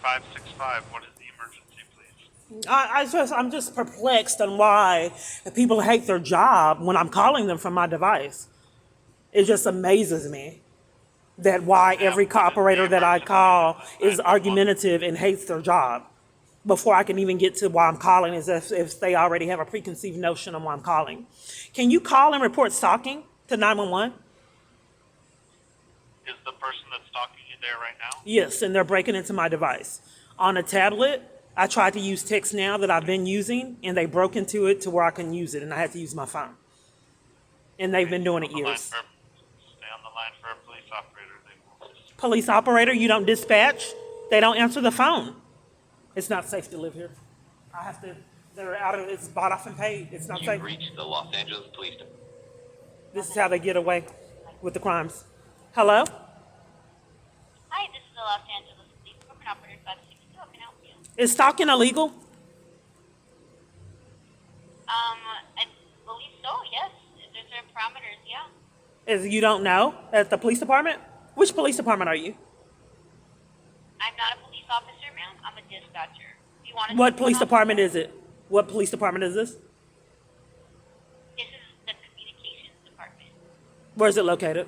565, what is the emergency, please? I'm just perplexed on why people hate their job when I'm calling them from my device. It just amazes me that why every operator that I call is argumentative and hates their job before I can even get to why I'm calling, as if they already have a preconceived notion of why I'm calling. Can you call and report stalking to 911? Is the person that's stalking you there right now? Yes, and they're breaking into my device. On a tablet, I tried to use text now that I've been using, and they broke into it to where I couldn't use it, and I had to use my phone. And they've been doing it years. Stay on the line for a police operator. They will assist. Police operator, you don't dispatch? They don't answer the phone. It's not safe to live here. I have to, they're out of, it's bought off and paid. It's not safe. You've reached the Los Angeles Police Department. This is how they get away with the crimes. Hello? Hi, this is the Los Angeles Police Department operator 562. How can I help you? Is stalking illegal? I believe so, yes. If there's certain parameters, yeah. Is you don't know at the police department? Which police department are you? I'm not a police officer, ma'am. I'm a dispatcher. Do you want to What speak to police an department officer? is it? What police department is this? This is the communications department. Where is it located?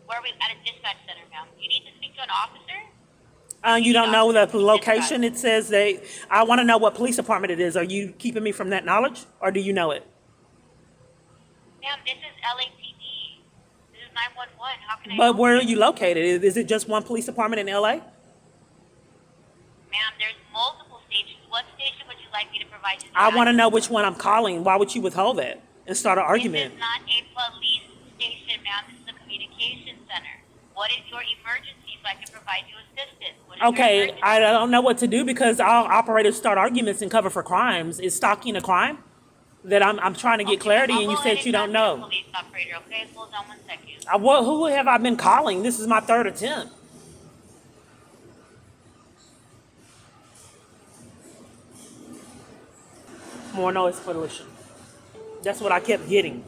Where are we at a dispatch center, ma'am? You need to speak to an officer? You don't know the location. It says I want to know what police department it is. Are you keeping me from that knowledge, or do you know it? Ma'am, this is LAPD. This is 911. How can I But help where are you? you located? Is it just one police department in LA? Ma'am, there's multiple stations. What station would you like me to provide you? I want to know which one I'm calling. Why would you withhold that and start an argument? This is not a police station, ma'am. This is a communication center. What is your emergency so I can provide you assistance? What is your Okay, emergency? I don't know what to do because all operators start arguments and cover for crimes. Is stalking a crime? That I'm trying to get clarity, I'll and you go ahead said you and don't talk to the know. Police operator, okay? Hold on 1 second. Who have I been calling? This is my third attempt. More noise pollution. That's what I kept getting.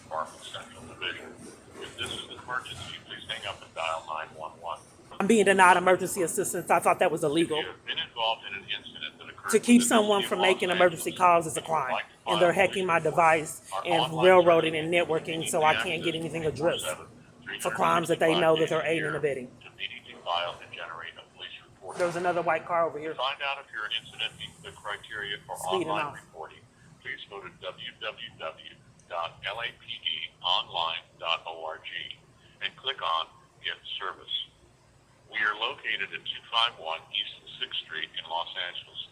Department Central Division. If this is an emergency, please hang up and dial 911. I'm being denied emergency assistance. I thought that was illegal. If you have been involved in an incident that occurred To keep within the someone city from of Los making emergency Angeles, calls is a and you would crime. like to And they're file a hacking my police report, device our and online railroading service and networking is so I access can't get anything 24/7, addressed for crimes that they know that they're aiding and abetting. To immediately file and generate a police report. There's another white car over here. To find out if your incident meets the criteria for Speeding online off. reporting, please go to www.lapdonline.org and click on Get Service. We are located at 251 East 6th Street in Los Angeles.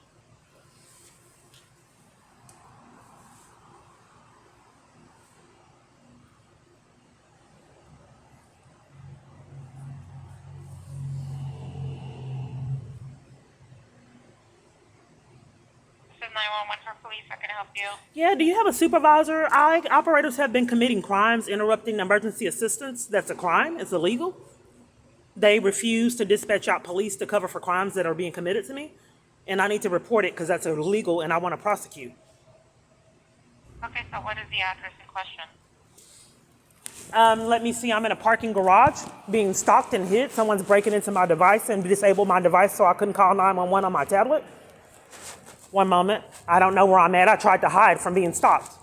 This is 911 for police. How can I help you? Yeah, do you have a supervisor? Operators have been committing crimes, interrupting emergency assistance. That's a crime. It's illegal. They refuse to dispatch out police to cover for crimes that are being committed to me. And I need to report it because that's illegal and I want to prosecute. Okay, so what is the address in question? Let me see, I'm in a parking garage being stalked and hit. Someone's breaking into my device and disabled my device so I couldn't call 911 on my tablet. One moment. I don't know where I'm at. I tried to hide from being stalked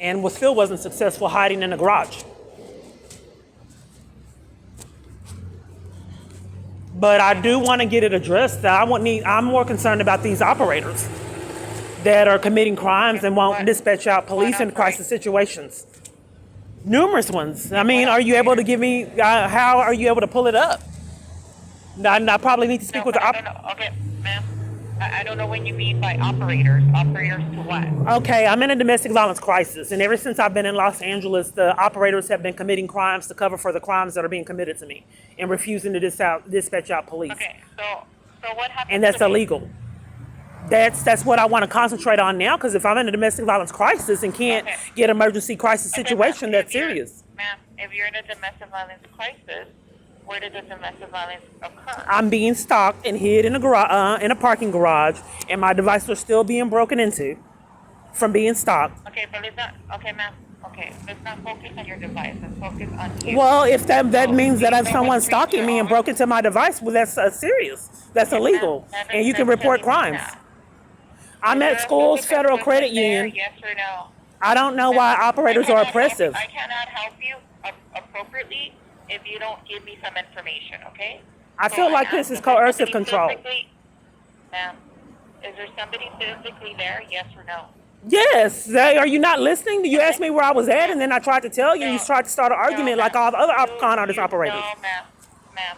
and still wasn't successful hiding in the garage. But I do want to get it addressed. I'm more concerned about these operators that are committing crimes and won't dispatch out police in crisis situations. Numerous ones. I mean, are you able to give me, how are you able to pull it up? I probably need to speak with the operator. Okay, ma'am. I don't know what you mean by operators. Operators to what? Okay, I'm in a domestic violence crisis, and ever since I've been in Los Angeles, the operators have been committing crimes to cover for the crimes that are being committed to me and refusing to dispatch out police. Okay, so what happened? And that's today? illegal. That's what I want to concentrate on now, because if I'm in a domestic violence crisis and can't Okay. get emergency crisis Okay, situation, ma'am, that's if you're- serious. Ma'am, if you're in a domestic violence crisis, where did the domestic violence occur? I'm being stalked and hid in a garage, in a parking garage, and my devices are still being broken into from being stalked. Okay, but it's not. Okay, ma'am. Okay, let's not focus on your device. Let's focus on you. Well, if that So, means that do you if know someone's what breach stalking you're me and on? broke into my device, well, that's serious. That's Okay, illegal, that and you can doesn't report necessarily mean crimes. that. I'm Is at there a Schools physical Federal person Credit there? Union. Yes or no? I don't know why operators are oppressive. I cannot help you appropriately if you don't give me some information, okay? I So feel I like asked, this is is there coercive somebody control. Ma'am, is there somebody physically there? Yes or no? Yes, are you not listening? You asked me where I was at, and then I tried to tell you. You tried to start an argument like all the other con artist operators. No, ma'am.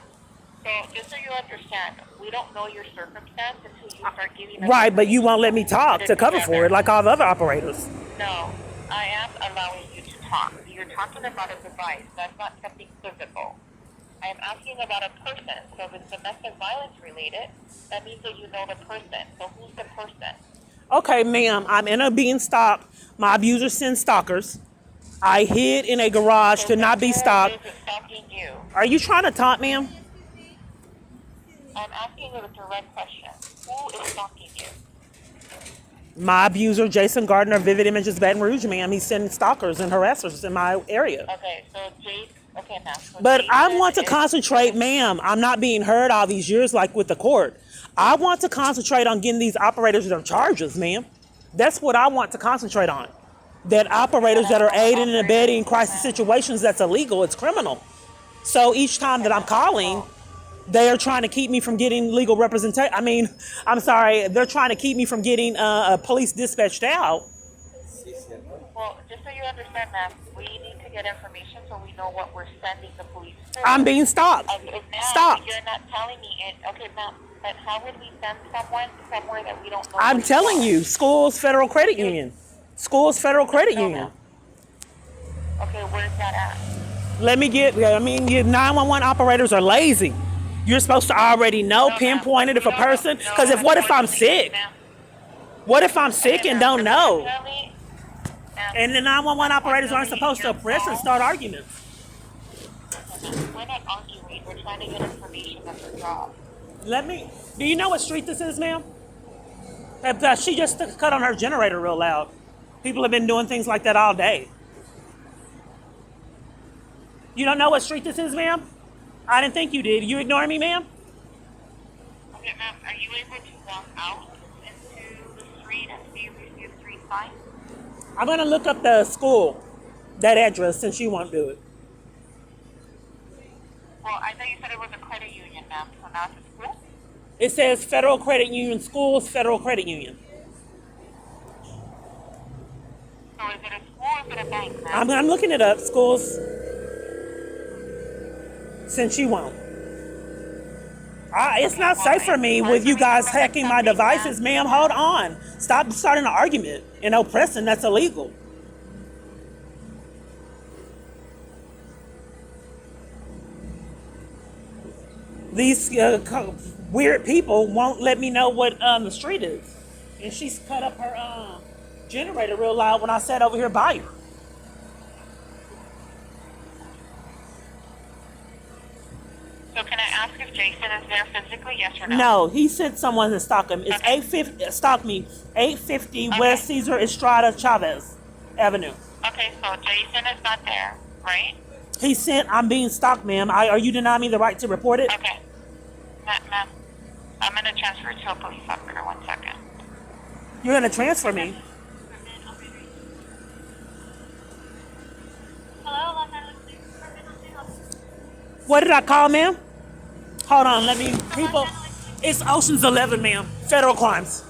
So just so you understand, we don't know your circumstance until you start giving us Right, but you won't let me information talk to cover for it like all the other operators. No, I am allowing you to talk. You're talking about a device. That's not something physical. I am asking about a person. So if it's domestic violence related, that means that you know the person. So who's the person? Okay, ma'am, I'm in a being stalked. My abuser sends stalkers. I hid in a garage So to not be who stalked. is stalking you? Are you trying to taunt, ma'am? I'm asking you a direct question. Who is stalking you? My abuser, Jason Gardner, Vivid Images, Baton Rouge, ma'am. He's sending stalkers and harassers in my area. Okay, so okay, ma'am. So But I Jason want to is- concentrate, ma'am. I'm not being heard all these years like with the court. I want to concentrate on getting these operators their charges, ma'am. That's what I want to concentrate on. That operators that are aiding and abetting in crisis situations, that's illegal. It's criminal. So each time that I'm calling, they are trying to keep me from getting legal representation. I mean, I'm sorry, they're trying to keep me from getting a police dispatched out. Well, just so you understand, ma'am, we need to get information so we know what we're sending the police for. I'm being stopped. If now Stopped. you're not telling me it. Okay, ma'am, but how would we send someone somewhere that we don't know? I'm who telling are? you, Schools Federal Credit Union. Schools Federal Credit No, Union. ma'am. Okay, where's that at? Let me get, I mean, your 911 operators are lazy. You're supposed to already know, No, pinpoint it ma'am. if a No, person, no, because what if I'm sick? ma'am. What if I'm sick Okay, and ma'am, don't know? unfortunately, ma'am, And the 911 operators aren't supposed to oppress and start arguments. we're not arguing. We're trying to get information. That's our job. Do you know what street this is, ma'am? She just cut on her generator real loud. People have been doing things like that all day. You don't know what street this is, ma'am? I didn't think you did. You ignoring me, ma'am? Okay, ma'am, are you able to walk out into the street and see if you see a street sign? I'm going to look up the school, that address, since you won't do it. Well, I thought you said it was a credit union, ma'am, so now it's a school? It says Federal Credit Union, Schools Federal Credit Union. So is it a school or is it a bank, ma'am? I'm looking it up, schools, since you won't. It's not safe for me with you guys hacking my devices, ma'am. Hold on. Stop starting an argument and oppressing. That's illegal. These weird people won't let me know what the street is. And she's cut up her generator real loud when I sat over here by her. So can I ask if Jason is there physically, yes or no? No, he sent someone to stalk him. It's Okay. 850, stalk me, 850 West Cesar Estrada Chavez Avenue. Okay, so Jason is not there, right? He sent, I'm being stalked, ma'am. Are you denying me the right to report it? Okay. Ma'am, I'm going to transfer to a police officer. 1 second. You're going to transfer me. Hello, Los Angeles Police Department. How can I help you? What did I call, ma'am? Hold on, people. It's Ocean's 11, ma'am. Federal crimes.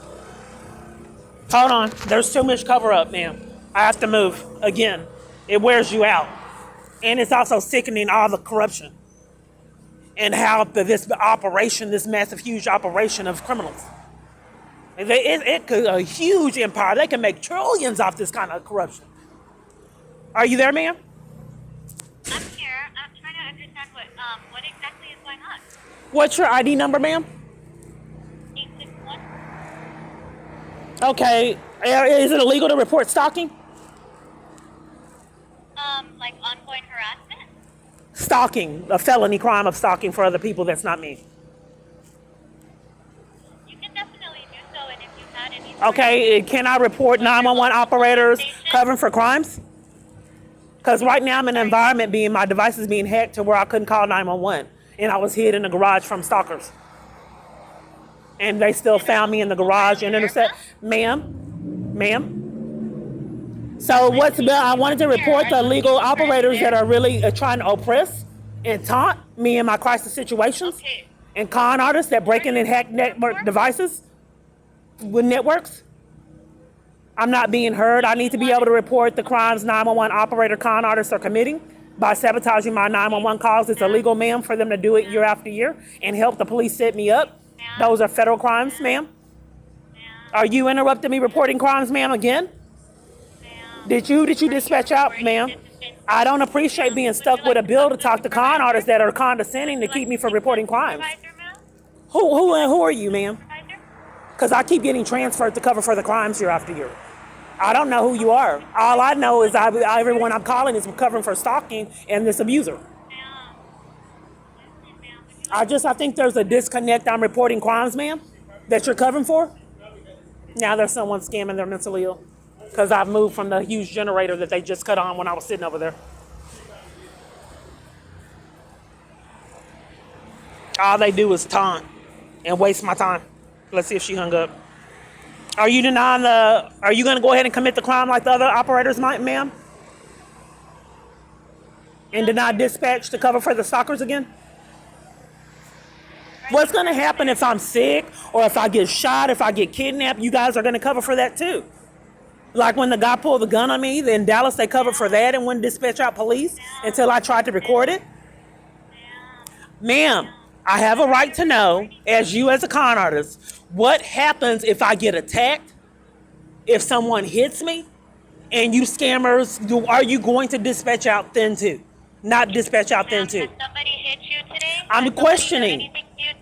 Hold on. There's too much cover up, ma'am. I have to move. Again, it wears you out. And it's also sickening all the corruption. And how this operation, this massive, huge operation of criminals. It could a huge empire. They can make trillions off this kind of corruption. Are you there, ma'am? I'm here. I'm trying to understand what exactly is going on. What's your ID number, ma'am? 861. Okay. Is it illegal to report stalking? Like ongoing harassment. Stalking, a felony crime of stalking for other people. That's not me. You can definitely do so, and if you had any. Okay, can I report 911 operators covering for crimes? Because right now I'm in an environment my device is being hacked to where I couldn't call 911. And I was hid in the garage from stalkers. And they still found me in the garage and intercept. Ma'am. So I wanted to report the illegal operators that are really trying to oppress and taunt me in my crisis situations. Okay. And con artists that break in and hack network devices with networks. I'm not being heard. I need to be able to report the crimes 911 operator con artists are committing by sabotaging my 911 calls. It's illegal, ma'am, for them to do it year after year and help the police set me up. Those are federal crimes, ma'am. Are you interrupting me reporting crimes, ma'am, again? Did you dispatch out, ma'am? I don't appreciate being stuck with a bill to talk to con artists that are condescending to keep me from reporting crimes. Who are you, ma'am? Because I keep getting transferred to cover for the crimes year after year. I don't know who you are. All I know is everyone I'm calling is covering for stalking and this abuser. I think there's a disconnect. I'm reporting crimes, ma'am, that you're covering for. Now there's someone scamming their mentally ill because I've moved from the huge generator that they just cut on when I was sitting over there. All they do is taunt and waste my time. Let's see if she hung up. Are you going to go ahead and commit the crime like the other operators might, ma'am? And deny dispatch to cover for the stalkers again? What's going to happen if I'm sick or if I get shot, if I get kidnapped? You guys are going to cover for that too. Like when the guy pulled the gun on me in Dallas, they covered for that and wouldn't dispatch out police until I tried to record it. Ma'am, I have a right to know, as a con artist, what happens if I get attacked, if someone hits me, and you scammers, are you going to dispatch out then too? Not dispatch out then too. Somebody hit you today? I'm questioning.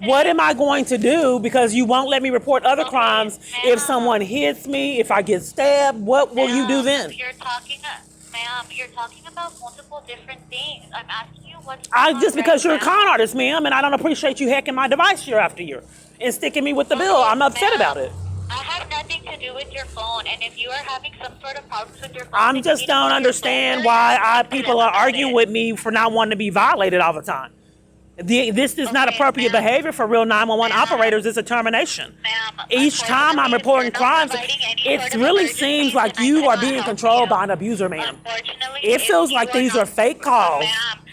What am I going to do because you won't let me report other crimes if someone hits me, if I get stabbed? What will you do then? You're talking about multiple different things. I'm asking you what's Just because you're a con artist, ma'am, and I don't appreciate you hacking my device year after year and sticking me with the bill. I'm upset about it. I have nothing to do with your phone, and if you are having some sort of problems with your phone, I just don't understand why people are arguing with me for not wanting to be violated all the time. This is not appropriate behavior for real 911 operators. It's a termination. Each time I'm reporting crimes, it really seems like you are being controlled by an abuser, ma'am. It feels like these are fake calls,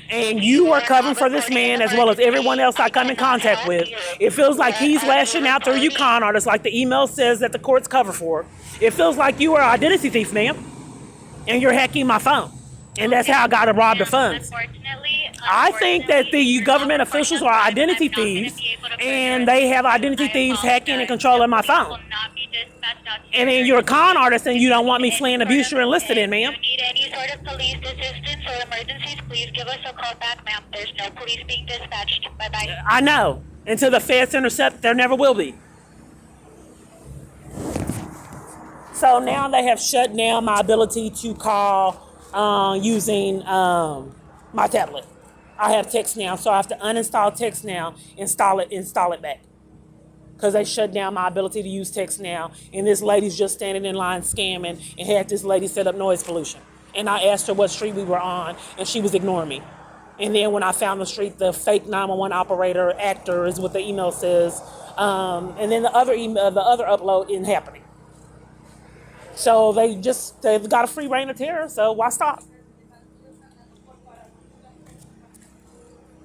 and you are covering for this man as well as everyone else I come in contact with. It feels like he's lashing out through you con artists like the email says that the courts cover for. It feels like you are an identity thief, ma'am, and you're hacking my phone. And that's how I got to rob the funds. I think that the government officials are identity thieves, and they have identity thieves hacking and controlling my phone. And then you're a con artist, and you don't want me fleeing abuse you're enlisted in, ma'am. If you need any sort of police assistance or emergencies, please give us a call back, ma'am. There's no police being dispatched. Bye-bye. I know. Until the feds intercept, there never will be. So now they have shut down my ability to call using my tablet. I have text now, so I have to uninstall text now, install it back. Because they shut down my ability to use text now. And this lady's just standing in line scamming and had this lady set up noise pollution. And I asked her what street we were on, and she was ignoring me. And then when I found the street, the fake 911 operator actor is what the email says. And then the other upload isn't happening. So they've got a free reign of terror, so why stop?